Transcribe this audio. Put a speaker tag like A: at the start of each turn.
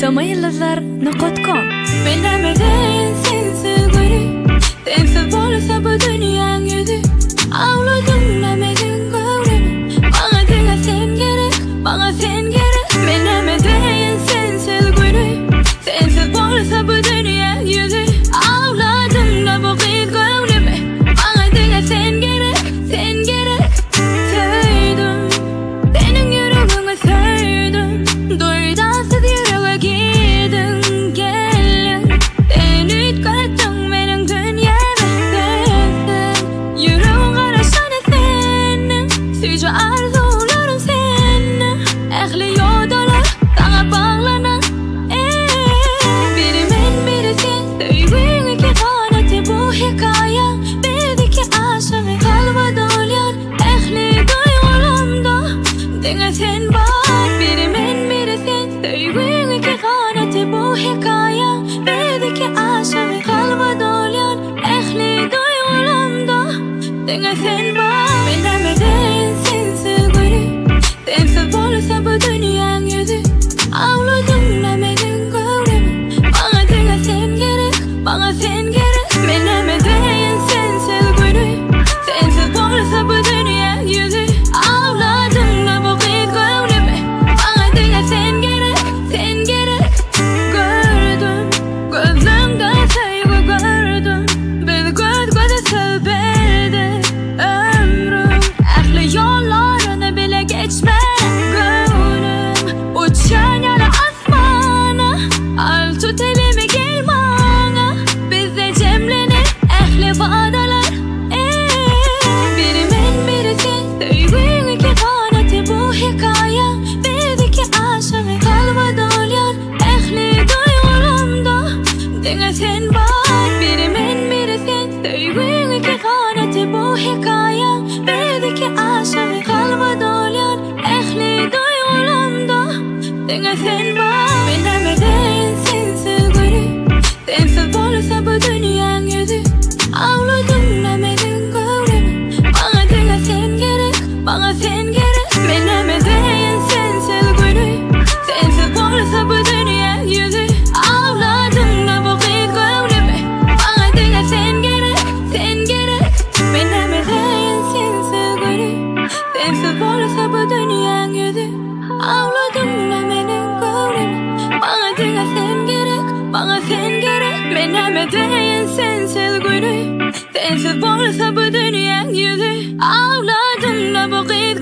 A: Tamayıldızlar.com
B: Bilemeden sensiz gülü, sensiz bolsa bu dünyanın yüzü. Ağladım demedin gavrimi, bana dile sen gerek, bana sen gerek. Bilemeden sensiz gülü, sensiz bolsa bu dünyanın yüzü. Ağladım da bu kız gavrimi, bana dile sen gerek, sen gerek. Sevdim, senin yüreğini sevdim, duydansız yüreğe girdin gelin. Sen ütkattın benim dünyamı sensin, yüreğin karışanı senin, süce arzularım senin. Ehli yoldalar sana bağlanan, biri men biri sen, sevgin iki kanatı bu hikaye. Bizdeki aşkı kalba dolyan, ehli duygularımda dene sen var. Biri men biri sen, sevgin iki kanatı bu hikaye. Bizdeki aşkı kalba dolyan, ehli duygularımda dene sen var. Bilemeden sensiz gülü, sensiz bolsa bu dünyanın yüzü. Ağladım demedin gavrimi, bana dile sen gerek, bana sen gerek. Bilemeden sensiz gülü, sensiz bolsa bu dünyanın yüzü. Ağladım da bu kız gavrimi, bana dile sen gerek, sen gerek. Gördüm, gözümden sevgi gördüm, biz göz göze sevberdik ömrüm. Ehli yollarını bile geçme gönlüm, uçan yana asmana, al tut elimi gel bana. Bizde cemlenir ehli vadalar, biri men biri sen, sevgin iki kanatı bu hikaye. Bizdeki aşkı kalba dolyan, ehli duygularımda dene sen var. Biri men biri sen, sevgin iki kanatı bu hikaye. Bizdeki aşkı kalba dolyan, ehli duygularımda dene sen var. Bilemeden sensiz gülü, sensiz bolsa bu dünyanın yüzü. Ağladım demedin gavrimi, bana dile sen gerek, bana sen gerek. Bilemeden sensiz gülü, sensiz bolsa bu dünyanın yüzü. Ağladım da bu kız gavrimi, bana dile sen gerek, sen gerek. Bilemeden sensiz gülü, sensiz bolsa bu dünyanın yüzü. Ağladım demedin gavrimi, bana dile sen gerek, bana sen gerek. Bilemeden sensiz gülü, sensiz bolsa bu dünyanın yüzü. Ağladım da bu kız